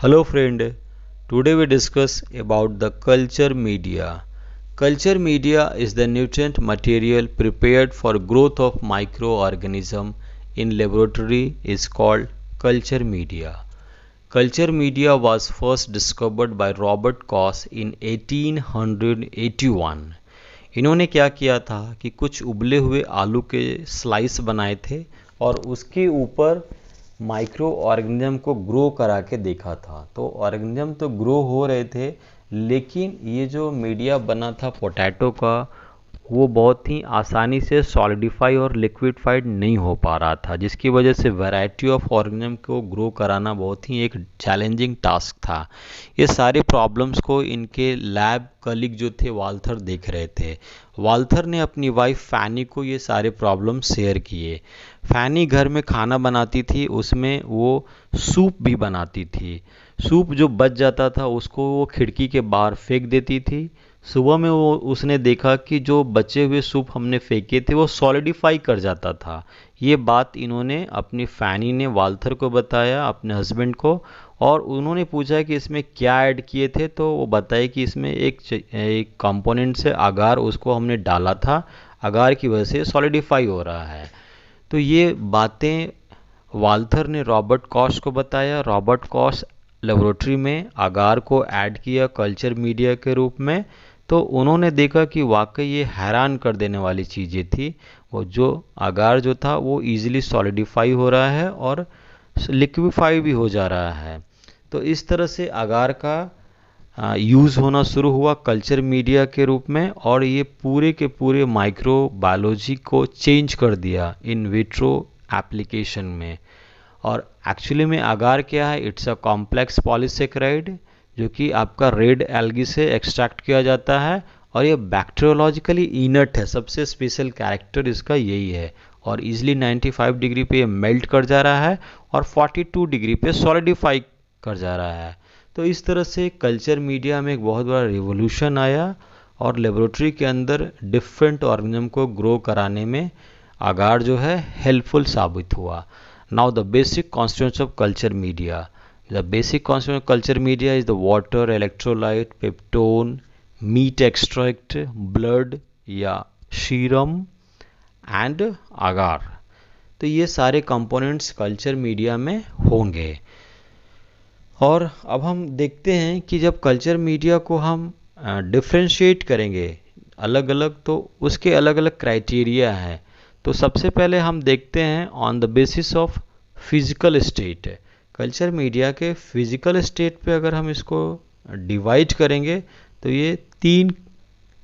Hello friend, today we discuss about the culture media. Culture media is the nutrient material prepared for growth of microorganism in laboratory is called culture media. Culture media was first discovered by Robert Koch in 1881. इन्होंने क्या किया था कि कुछ उबले हुए आलू के स्लाइस बनाए थे और उसके ऊपर माइक्रो ऑर्गेनिज्म को ग्रो करा के देखा था। तो ऑर्गेनिज्म तो ग्रो हो रहे थे, लेकिन ये जो मीडिया बना था पोटैटो का, वो बहुत ही आसानी से सॉलिडिफाई और लिक्विडफाइड नहीं हो पा रहा था, जिसकी वजह से वैरायटी ऑफ ऑर्गेनिज्म को ग्रो कराना बहुत ही एक चैलेंजिंग टास्क था। ये सारे प्रॉब्लम्स को इनके लैब कलीग जो थे वाल्थर देख रहे थे। वाल्थर ने अपनी वाइफ फैनी को ये सारे प्रॉब्लम शेयर किए। फैनी घर में खाना बनाती थी, उसमें वो सूप भी बनाती थी। सूप जो बच जाता था उसको वो खिड़की के बाहर फेंक देती थी। सुबह में वो उसने देखा कि जो बचे हुए सूप हमने फेंके थे वो सॉलिडिफाई कर जाता था। ये बात इन्होंने अपनी फैनी ने वाल्थर को बताया, अपने हस्बैंड को, और उन्होंने पूछा कि इसमें क्या ऐड किए थे। तो वो बताए कि इसमें एक कंपोनेंट से अगार, उसको हमने डाला था, अगार की वजह से सॉलिडिफाई हो रहा है। तो ये बातें वाल्थर ने रॉबर्ट कॉश को बताया। रॉबर्ट कॉश लेबोरेटरी में अगार को ऐड किया कल्चर मीडिया के रूप में। तो उन्होंने देखा कि वाकई ये हैरान कर देने वाली चीज़ें थी। वो जो अगार जो था वो इजीली सॉलिडिफाई हो रहा है और लिक्विफाई भी हो जा रहा है। तो इस तरह से अगार का यूज़ होना शुरू हुआ कल्चर मीडिया के रूप में, और ये पूरे के पूरे माइक्रोबायोलॉजी को चेंज कर दिया इन विट्रो एप्लीकेशन में। और एक्चुअली में अगार क्या है, इट्स अ कॉम्प्लेक्स पॉलीसेकेराइड जो कि आपका रेड एल्गी से एक्सट्रैक्ट किया जाता है, और ये बैक्टीरियोलॉजिकली इनर्ट है। सबसे स्पेशल कैरेक्टर इसका यही है, और इजीली 95 डिग्री पे ये मेल्ट कर जा रहा है और 42 डिग्री पे सॉलिडिफाई कर जा रहा है। तो इस तरह से कल्चर मीडिया में एक बहुत बड़ा रिवोल्यूशन आया, और लेबोरेटरी के अंदर डिफरेंट ऑर्गेनिज्म को ग्रो कराने में अगार जो है हेल्पफुल साबित हुआ। Now the basic constituents of culture media. The basic constituent of culture media is the water, electrolyte, peptone, meat extract, blood या सीरम एंड agar. तो ये सारे कंपोनेंट्स कल्चर मीडिया में होंगे। और अब हम देखते हैं कि जब कल्चर मीडिया को हम डिफ्रेंशिएट करेंगे अलग अलग, तो उसके अलग अलग क्राइटेरिया हैं। तो सबसे पहले हम देखते हैं on the basis of physical state. Culture media के फिजिकल स्टेट पे अगर हम इसको डिवाइड करेंगे तो ये 3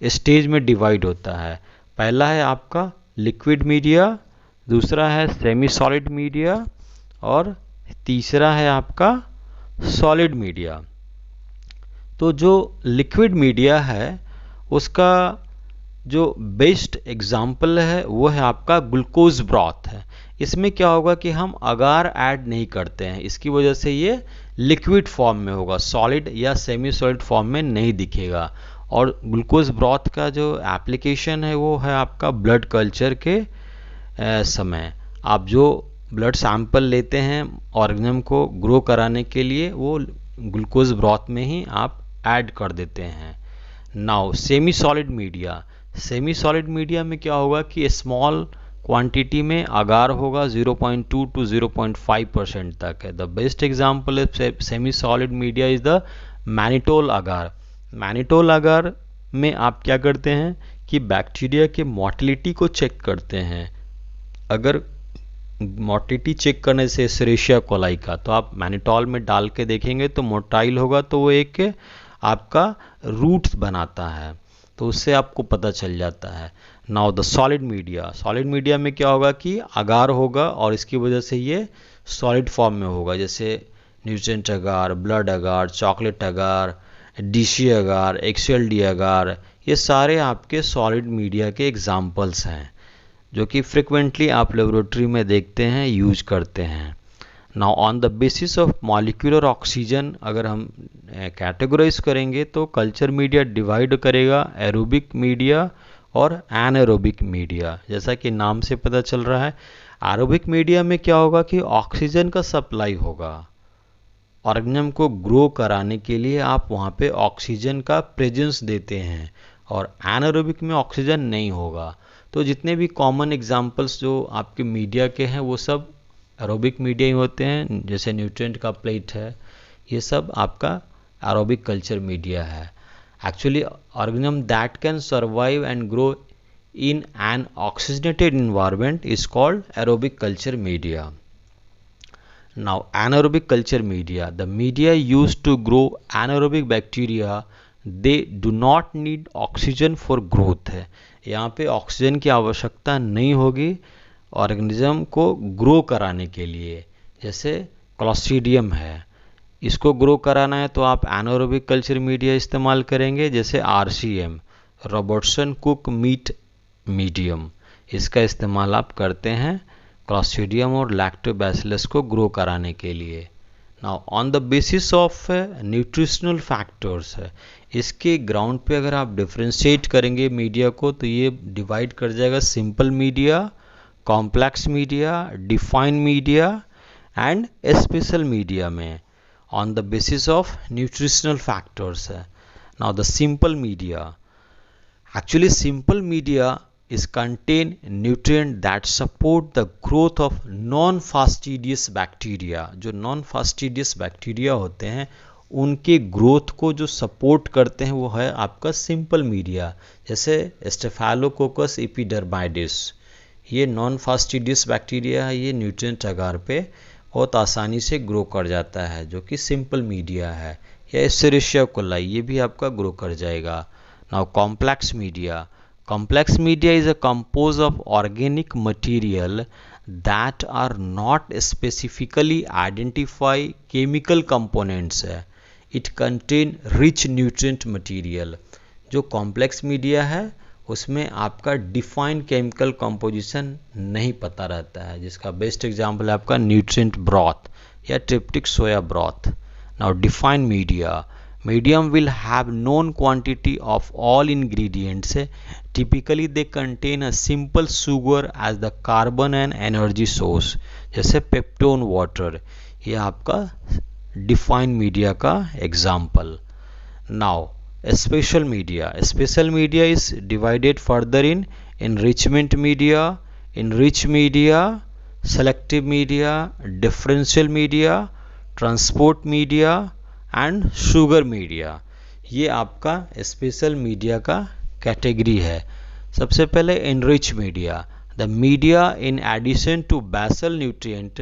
स्टेज में डिवाइड होता है। पहला है आपका लिक्विड मीडिया, दूसरा है सेमी सॉलिड मीडिया, और तीसरा है आपका सॉलिड मीडिया। तो जो लिक्विड मीडिया है उसका जो बेस्ट एग्जाम्पल है वो है आपका ग्लूकोज ब्रॉथ है। इसमें क्या होगा कि हम अगार ऐड नहीं करते हैं, इसकी वजह से ये लिक्विड फॉर्म में होगा, सॉलिड या सेमी सॉलिड फॉर्म में नहीं दिखेगा। और ग्लूकोज ब्रॉथ का जो एप्लीकेशन है वो है आपका ब्लड कल्चर के समय। आप जो ब्लड सैंपल लेते हैं ऑर्गेनिज्म को ग्रो कराने के लिए, वो ग्लूकोज ब्रॉथ में ही आप ऐड कर देते हैं। Now semi solid media. Semi solid media में क्या होगा कि स्मॉल क्वांटिटी में अगार होगा, 0.2 to 0.5% तक है। The best example of semi solid media is the mannitol agar. Mannitol agar में आप क्या करते हैं कि बैक्टीरिया के मोटिलिटी को चेक करते हैं। अगर मोटिलिटी चेक करने से एस्चेरिशिया कोलाई का, तो आप मैनिटोल में डाल के देखेंगे तो मोटाइल होगा, तो वो एक आपका रूट्स बनाता है, तो उससे आपको पता चल जाता है। Now the solid media. Solid media में क्या होगा कि अगार होगा और इसकी वजह से ये सॉलिड फॉर्म में होगा, जैसे न्यूट्रिएंट अगार, ब्लड अगार, चॉकलेट अगार, डीसी अगार, एक्सएलडी अगार, ये सारे आपके सॉलिड मीडिया के एग्जाम्पल्स हैं जो कि फ्रिक्वेंटली आप लेबोरेटरी में देखते हैं, यूज करते हैं। Now on the basis of molecular oxygen अगर हम कैटेगराइज करेंगे तो कल्चर मीडिया डिवाइड करेगा एरोबिक मीडिया और एनारोबिक मीडिया। जैसा कि नाम से पता चल रहा है, एरोबिक मीडिया में क्या होगा कि ऑक्सीजन का सप्लाई होगा, ऑर्गेनिज्म को ग्रो कराने के लिए आप वहाँ पे ऑक्सीजन का प्रेजेंस देते हैं और एनारोबिक में ऑक्सीजन नहीं होगा। तो जितने भी कॉमन एग्जांपल्स जो आपके मीडिया के हैं वो सब एरोबिक मीडिया ही होते हैं, जैसे न्यूट्रिएंट का प्लेट है, ये सब आपका एरोबिक कल्चर मीडिया है। Actually organism that can survive and grow in an oxygenated environment is called aerobic culture media. Now anaerobic culture media, the media used to grow anaerobic bacteria, they do not need oxygen for growth है। यहाँ पे oxygen की आवश्यकता नहीं होगी organism को grow कराने के लिए। जैसे क्लॉस्ट्रीडियम है, इसको ग्रो कराना है तो आप एनारोबिक कल्चर मीडिया इस्तेमाल करेंगे, जैसे RCM, Robertson cook meat medium, इसका इस्तेमाल आप करते हैं क्लॉस्ट्रीडियम और लैक्टोबैसिलस को ग्रो कराने के लिए। Now on the basis of nutritional factors है, इसके ग्राउंड पे अगर आप डिफ्रेंशिएट करेंगे मीडिया को तो ये डिवाइड कर जाएगा simple media, complex media, define media and special media में on the basis of nutritional factors है। Now the simple media, actually simple media is contain nutrient that support the growth of non-fastidious bacteria। जो non-fastidious bacteria होते हैं उनके growth को जो support करते हैं वो है आपका सिंपल मीडिया। जैसे स्टेफाइलोकोकस एपिडर्माइडिस, ये नॉन फास्टिडियस बैक्टीरिया है, ये न्यूट्रिएंट अगार पे बहुत आसानी से ग्रो कर जाता है जो कि सिंपल मीडिया है। या एस्चेरिशिया कोलाई, ये भी आपका ग्रो कर जाएगा। Now complex media. Complex media is a composed of organic material that are not specifically identify chemical components है। It contain rich nutrient material। जो complex media है उसमें आपका डिफाइंड केमिकल कंपोजिशन नहीं पता रहता है, जिसका बेस्ट एग्जांपल है आपका न्यूट्रिएंट ब्रॉथ या tryptic soya broth. Now defined media, medium will have known quantity of all ingredients, typically they contain a simple sugar as the carbon and energy source, जैसे peptone water, ये आपका defined media का example. Now special media, special media is divided further in enrichment media, enriched media, selective media, differential media, transport media and sugar media. ये आपका special media का category है। सबसे पहले enrich media, the media in addition to basal nutrient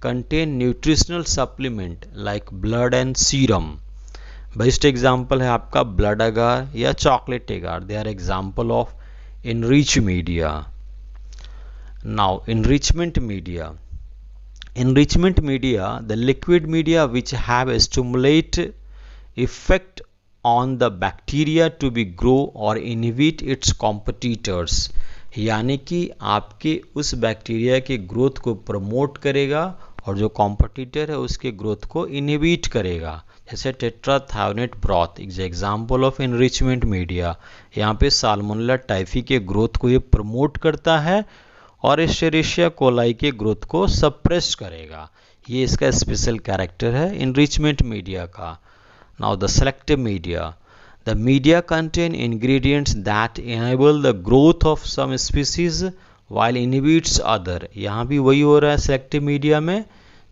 content nutritional supplement like blood and serum. Best example है आपका blood agar या chocolate agar, they are example of enrich media. Now enrichment media, enrichment media, the liquid media which have a stimulate effect on the bacteria to be grow or inhibit its competitors, यानी कि आपके उस bacteria के growth को promote करेगा और जो competitor है उसके ग्रोथ को इनहिबिट करेगा। जैसे tetrathionate broth is example of enrichment media. यहाँ पे साल्मोनेला टाइफी के ग्रोथ को ये प्रमोट करता है और एस्चेरिशिया कोलाई के ग्रोथ को सप्रेस करेगा। ये इसका स्पेशल कैरेक्टर है एनरिचमेंट मीडिया का। Now the selective media, the media content ingredients that enable the growth of some species while inhibits other. यहाँ भी वही हो रहा है सेलेक्टिव मीडिया में।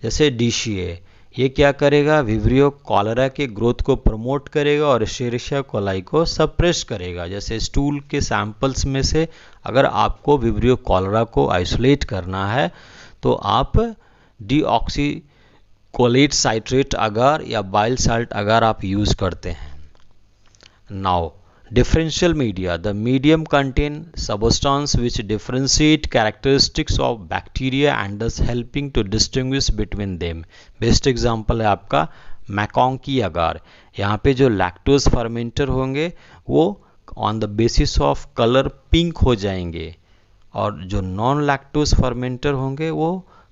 जैसे DCA, ये क्या करेगा, विब्रियो कॉलरा के ग्रोथ को प्रमोट करेगा और एस्चेरिशिया कोलाई को सप्रेस करेगा। जैसे स्टूल के सैंपल्स में से अगर आपको विब्रियो कॉलरा को आइसोलेट करना है तो आप डीऑक्सीकोलेट साइट्रेट अगार या बाइल साल्ट अगार आप यूज़ करते हैं। Now differential media, the medium contain substance which differentiate characteristics of bacteria and thus helping to distinguish between them। Best example है आपका मैकॉन्की अगार। यहाँ पे जो लैक्टोज फर्मेंटर होंगे वो on the basis of colour pink हो जाएंगे और जो नॉन लैक्टोज फर्मेंटर होंगे वो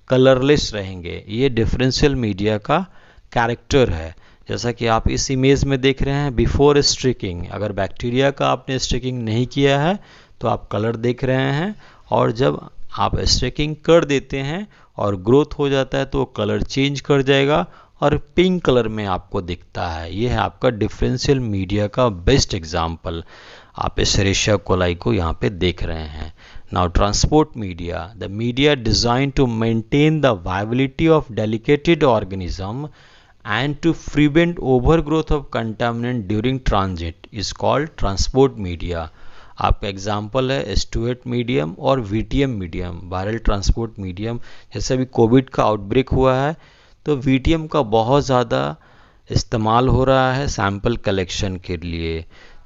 कलरलेस रहेंगे। ये डिफरेंशियल मीडिया का कैरेक्टर है। जैसा कि आप इस इमेज में देख रहे हैं, बिफोर स्ट्रिकिंग, अगर बैक्टीरिया का आपने स्ट्रिकिंग नहीं किया है तो आप कलर देख रहे हैं, और जब आप स्ट्रिकिंग कर देते हैं और ग्रोथ हो जाता है तो कलर चेंज कर जाएगा और पिंक कलर में आपको दिखता है। ये है आपका डिफरेंशियल मीडिया का बेस्ट एग्जाम्पल। आप एशेरिशिया कोलाई को यहाँ पे देख रहे हैं। Now transport media, the media design to maintain the viability of delicated organism and to prevent overgrowth of contaminant during transit is called transport media। आपका example है एस्टुएट मीडियम और VTM medium, viral transport medium. जैसे अभी Covid का outbreak हुआ है तो VTM का बहुत ज़्यादा इस्तेमाल हो रहा है सैंपल कलेक्शन के लिए।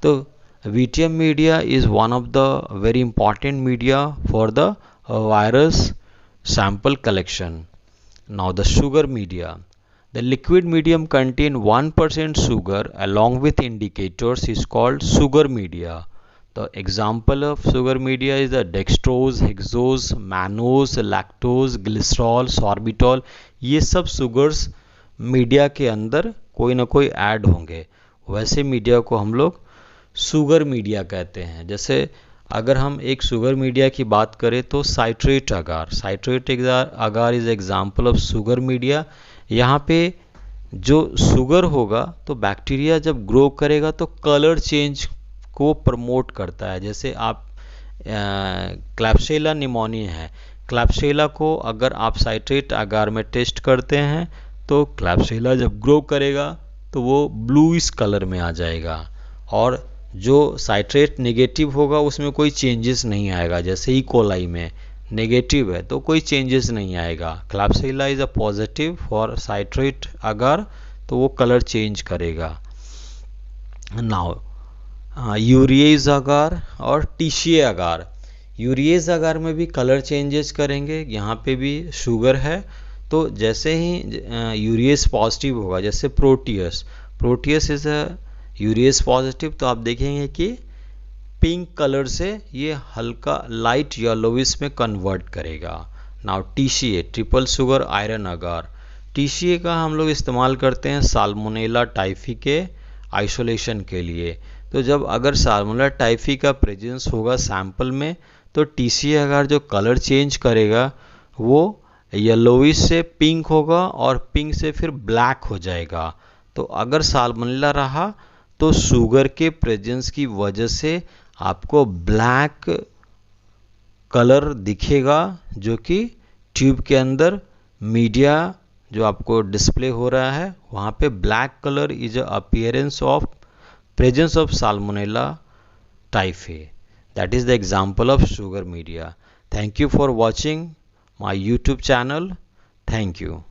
तो VTM media is one of the very important media for the virus sample collection. Now the sugar media, the liquid medium contain 1% sugar along with indicators is called sugar media। The example of sugar media is the dextrose, hexose, mannose, lactose, glycerol, sorbitol। ये सब sugars media के अंदर कोई ना कोई add होंगे, वैसे media को हम लोग शुगर मीडिया कहते हैं। जैसे अगर हम एक शुगर मीडिया की बात करें तो citrate agar, citrate agar is example of sugar media. यहाँ पे जो शुगर होगा तो बैक्टीरिया जब ग्रो करेगा तो कलर चेंज को प्रमोट करता है। जैसे आप क्लैप्सिला निमोनिया है, क्लैप्सिला को अगर आप साइट्रेट अगार में टेस्ट करते हैं तो क्लैप्सिला जब ग्रो करेगा तो वो ब्लूइश कलर में आ जाएगा, और जो साइट्रेट नेगेटिव होगा उसमें कोई चेंजेस नहीं आएगा। जैसे ई कोलाई में नेगेटिव है तो कोई चेंजेस नहीं आएगा। Klebsiella is a positive for citrate agar, तो वो कलर चेंज करेगा। नाउ यूरिएज अगार और टीशिए अगार, यूरिएज अगार में भी कलर चेंजेस करेंगे। यहाँ पे भी शुगर है तो जैसे ही यूरिएज पॉजिटिव होगा, जैसे Proteus, Proteus is a urease positive, तो आप देखेंगे कि पिंक कलर से ये हल्का लाइट येलोविश में कन्वर्ट करेगा। Now TCA, triple sugar iron agar, TCA का हम लोग इस्तेमाल करते हैं साल्मोनेला टाइफी के आइसोलेशन के लिए। तो जब अगर साल्मोनेला टाइफी का प्रेजेंस होगा सैंपल में तो टीसीए अगार जो कलर चेंज करेगा वो येलोविश से पिंक होगा और पिंक से फिर ब्लैक हो जाएगा। तो अगर साल्मोनेला रहा तो शुगर के प्रेजेंस की वजह से आपको ब्लैक कलर दिखेगा, जो कि ट्यूब के अंदर मीडिया जो आपको डिस्प्ले हो रहा है वहाँ पे black colour is appearance of presence of salmonella typhi. That is the example of sugar media. Thank you for watching my YouTube channel. Thank you.